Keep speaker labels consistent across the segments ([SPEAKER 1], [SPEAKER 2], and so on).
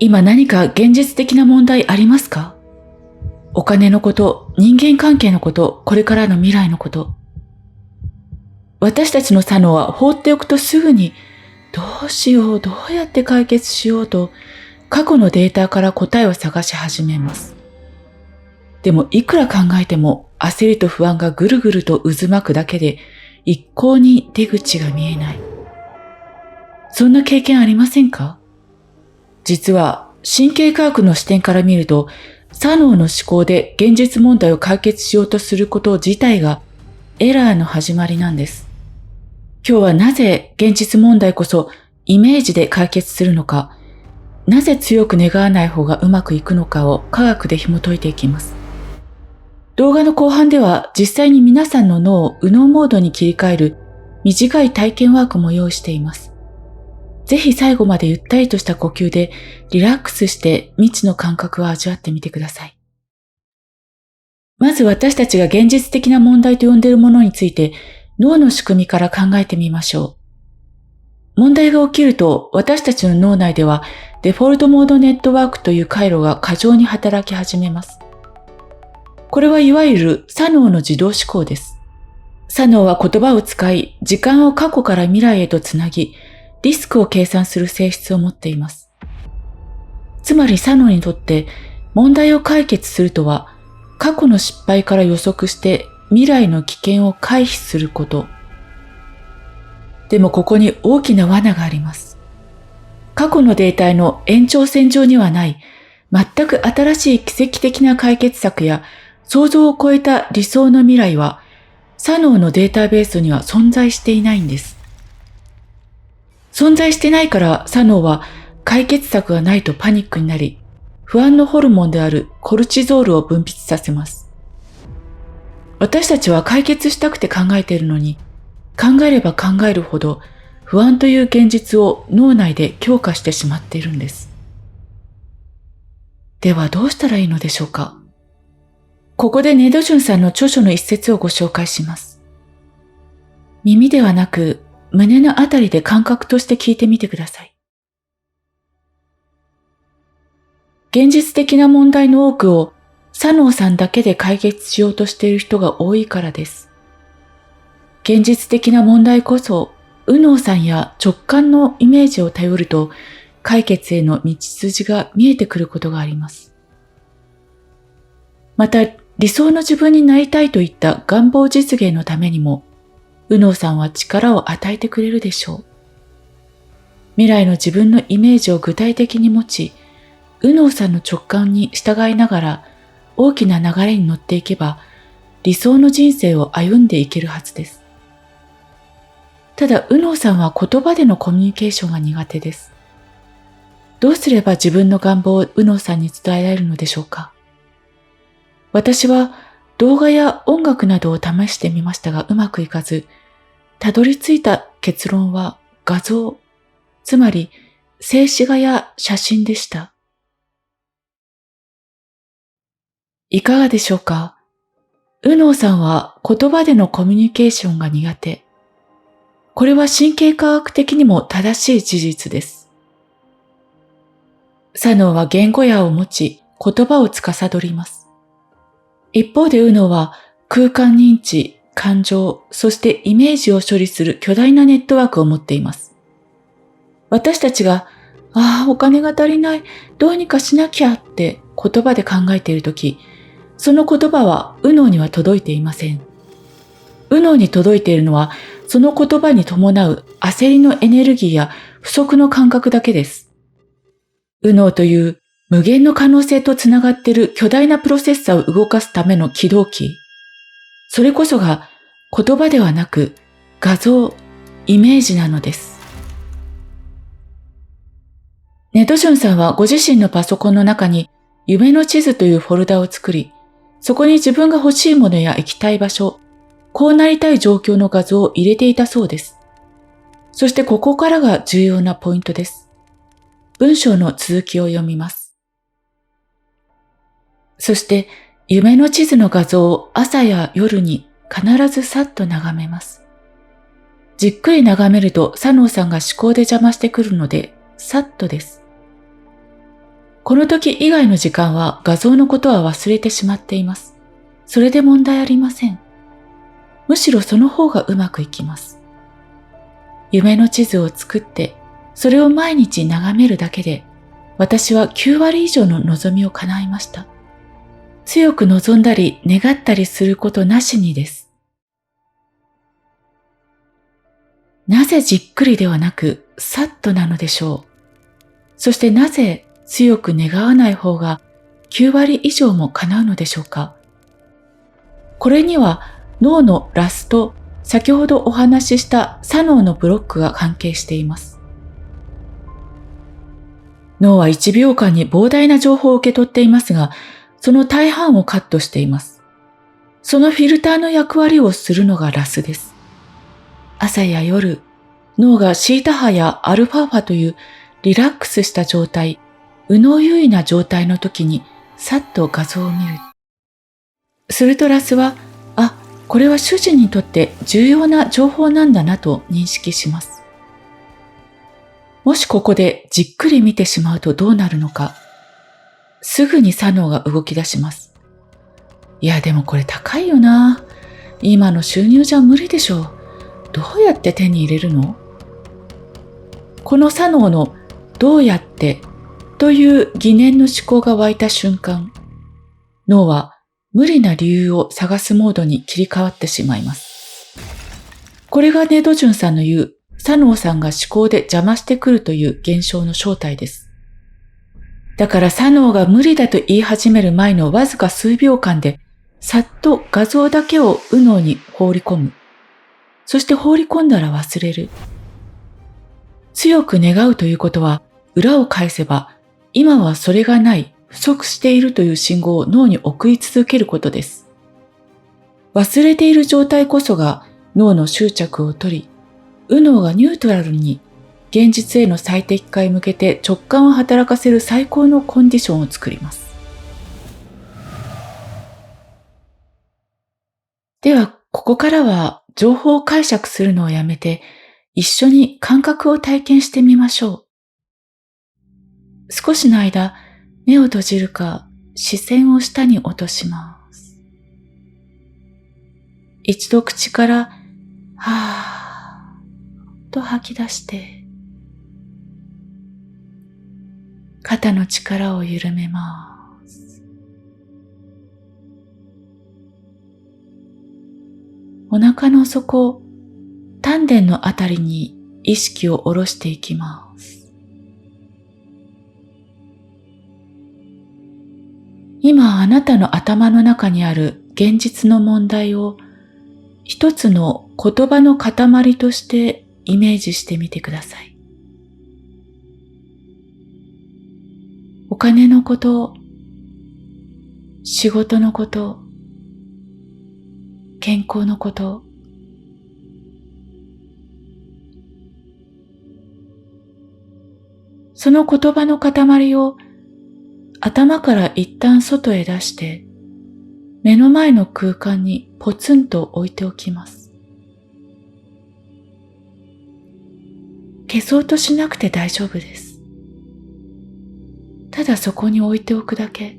[SPEAKER 1] 今何か現実的な問題ありますか？お金のこと、人間関係のこと、これからの未来のこと。私たちの左脳は放っておくとすぐに、どうしよう、どうやって解決しようと、過去のデータから答えを探し始めます。でもいくら考えても焦りと不安がぐるぐると渦巻くだけで一向に出口が見えない。そんな経験ありませんか？実は神経科学の視点から見ると、左脳の思考で現実問題を解決しようとすること自体がエラーの始まりなんです。今日はなぜ現実問題こそイメージで解決するのか、なぜ強く願わない方がうまくいくのかを科学で紐解いていきます。動画の後半では実際に皆さんの脳を右脳モードに切り替える短い体験ワークも用意しています。ぜひ最後までゆったりとした呼吸でリラックスして未知の感覚を味わってみてください。まず私たちが現実的な問題と呼んでいるものについて脳の仕組みから考えてみましょう。問題が起きると私たちの脳内ではデフォルトモードネットワークという回路が過剰に働き始めます。これはいわゆる左脳の自動思考です。左脳は言葉を使い、時間を過去から未来へとつなぎ、リスクを計算する性質を持っています。つまり左脳にとって問題を解決するとは、過去の失敗から予測して未来の危険を回避すること。でもここに大きな罠があります。過去のデータの延長線上にはない、全く新しい奇跡的な解決策や想像を超えた理想の未来は、左脳のデータベースには存在していないんです。存在してないから左脳は解決策がないとパニックになり、不安のホルモンであるコルチゾールを分泌させます。私たちは解決したくて考えているのに、考えれば考えるほど不安という現実を脳内で強化してしまっているんです。ではどうしたらいいのでしょうか？ここでネドジュンさんの著書の一節をご紹介します。耳ではなく胸のあたりで感覚として聞いてみてください。現実的な問題の多くを左脳さんだけで解決しようとしている人が多いからです。現実的な問題こそ右脳さんや直感のイメージを頼ると解決への道筋が見えてくることがあります。また理想の自分になりたいといった願望実現のためにも右脳さんは力を与えてくれるでしょう。未来の自分のイメージを具体的に持ち、右脳さんの直感に従いながら大きな流れに乗っていけば理想の人生を歩んでいけるはずです。ただ右脳さんは言葉でのコミュニケーションが苦手です。どうすれば自分の願望を右脳さんに伝えられるのでしょうか？私は動画や音楽などを試してみましたがうまくいかず、たどり着いた結論は画像、つまり静止画や写真でした。いかがでしょうか？右脳さんは言葉でのコミュニケーションが苦手。これは神経科学的にも正しい事実です。左脳は言語野を持ち、言葉を司ります。一方で右脳は空間認知、感情、そしてイメージを処理する巨大なネットワークを持っています。私たちが、お金が足りない、どうにかしなきゃって言葉で考えているとき、その言葉は右脳には届いていません。右脳に届いているのは、その言葉に伴う焦りのエネルギーや不足の感覚だけです。右脳という無限の可能性とつながっている巨大なプロセッサーを動かすための起動機。それこそが言葉ではなく画像、イメージなのです。ネドジュンさんはご自身のパソコンの中に夢の地図というフォルダを作り、そこに自分が欲しいものや行きたい場所、こうなりたい状況の画像を入れていたそうです。そしてここからが重要なポイントです。文章の続きを読みます。そして夢の地図の画像を朝や夜に必ずさっと眺めます。じっくり眺めると左脳さんが思考で邪魔してくるので、さっとです。この時以外の時間は画像のことは忘れてしまっています。それで問題ありません。むしろその方がうまくいきます。夢の地図を作って、それを毎日眺めるだけで、私は9割以上の望みを叶いました。強く望んだり願ったりすることなしにです。なぜじっくりではなく、さっとなのでしょう。そしてなぜ強く願わない方が9割以上も叶うのでしょうか。これには脳のラスト、先ほどお話しした左脳のブロックが関係しています。脳は1秒間に膨大な情報を受け取っていますが、その大半をカットしています。そのフィルターの役割をするのがラスです。朝や夜、脳がシータ波やアルファ波というリラックスした状態、右脳優位な状態の時にさっと画像を見る。するとラスは、これは主人にとって重要な情報なんだなと認識します。もしここでじっくり見てしまうとどうなるのか、すぐに左脳が動き出します。いやでもこれ高いよな。今の収入じゃ無理でしょう。どうやって手に入れるの？この左脳のどうやってという疑念の思考が湧いた瞬間、脳は無理な理由を探すモードに切り替わってしまいます。これがネドジュンさんの言う左脳さんが思考で邪魔してくるという現象の正体です。だから左脳が無理だと言い始める前のわずか数秒間でさっと画像だけを右脳に放り込む。そして放り込んだら忘れる。強く願うということは裏を返せば今はそれがない、不足しているという信号を脳に送り続けることです。忘れている状態こそが脳の執着を取り、右脳がニュートラルに現実への最適化へ向けて直感を働かせる最高のコンディションを作ります。では、ここからは情報を解釈するのをやめて、一緒に感覚を体験してみましょう。少しの間、目を閉じるか、視線を下に落とします。一度口から、はーっと吐き出して、肩の力を緩めます。お腹の底、丹田のあたりに意識を下ろしていきます。今あなたの頭の中にある現実の問題を一つの言葉の塊としてイメージしてみてください。お金のこと、仕事のこと、健康のこと、その言葉の塊を頭から一旦外へ出して、目の前の空間にポツンと置いておきます。消そうとしなくて大丈夫です。ただそこに置いておくだけ。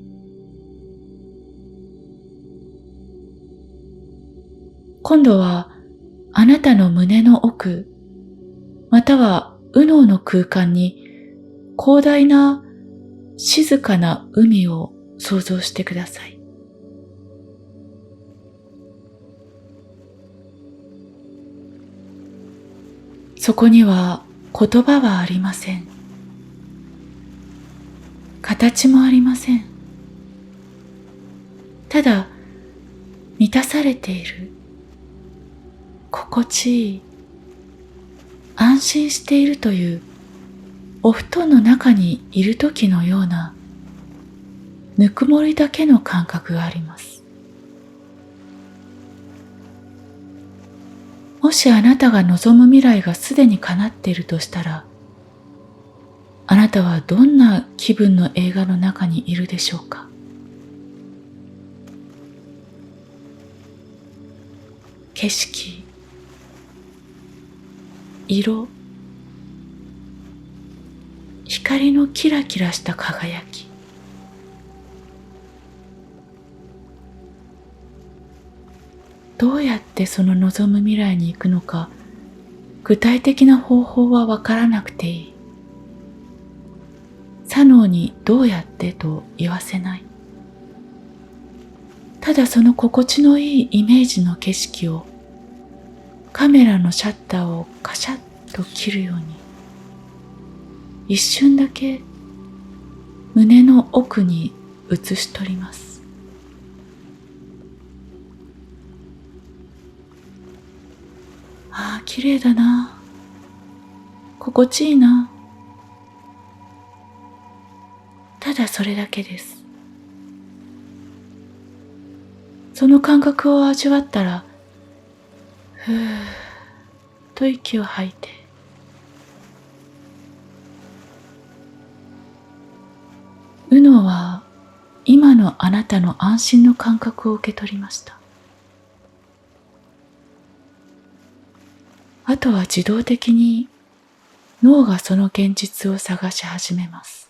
[SPEAKER 1] 今度はあなたの胸の奥、または右脳の空間に広大な静かな海を想像してください。そこには言葉はありません。形もありません。ただ満たされている、心地いい、安心しているというお布団の中にいる時のようなぬくもりだけの感覚があります。もしあなたが望む未来がすでに叶っているとしたら、あなたはどんな気分の映画の中にいるでしょうか？景色、色、光のキラキラした輝き、どうやってその望む未来に行くのか、具体的な方法はわからなくていい。左脳にどうやってと言わせない。ただその心地のいいイメージの景色を、カメラのシャッターをカシャッと切るように、一瞬だけ胸の奥に映し取ります。ああ、綺麗だな。心地いいな。ただそれだけです。その感覚を味わったら、ふーっと息を吐いて、ウノは今のあなたの安心の感覚を受け取りました。あとは自動的に脳がその現実を探し始めます。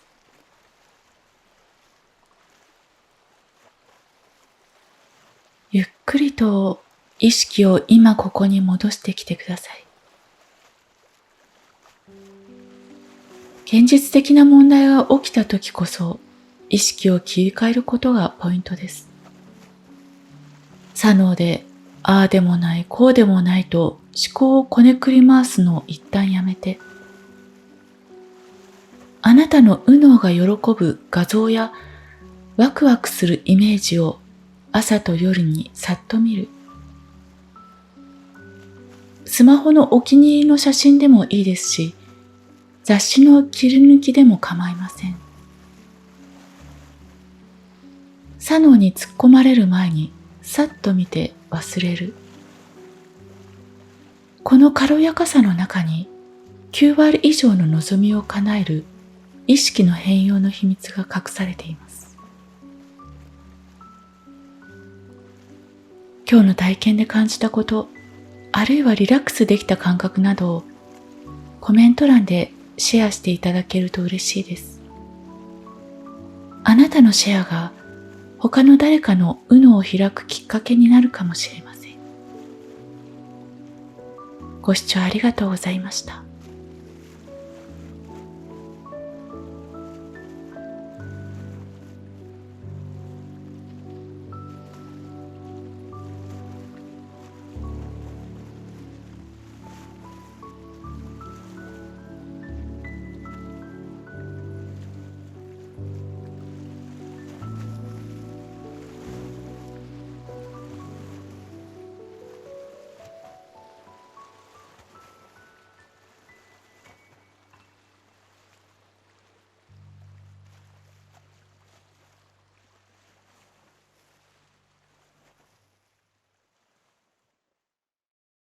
[SPEAKER 1] ゆっくりと意識を今ここに戻してきてください。現実的な問題が起きたときこそ意識を切り替えることがポイントです。左脳でああでもないこうでもないと思考をこねくり回すのを一旦やめて、あなたの右脳が喜ぶ画像やワクワクするイメージを朝と夜にさっと見る。スマホのお気に入りの写真でもいいですし、雑誌の切り抜きでも構いません。左脳に突っ込まれる前にさっと見て忘れる。この軽やかさの中に9割以上の望みを叶える意識の変容の秘密が隠されています。今日の体験で感じたこと、あるいはリラックスできた感覚などをコメント欄でシェアしていただけると嬉しいです。あなたのシェアが他の誰かの右脳を開くきっかけになるかもしれません。ご視聴ありがとうございました。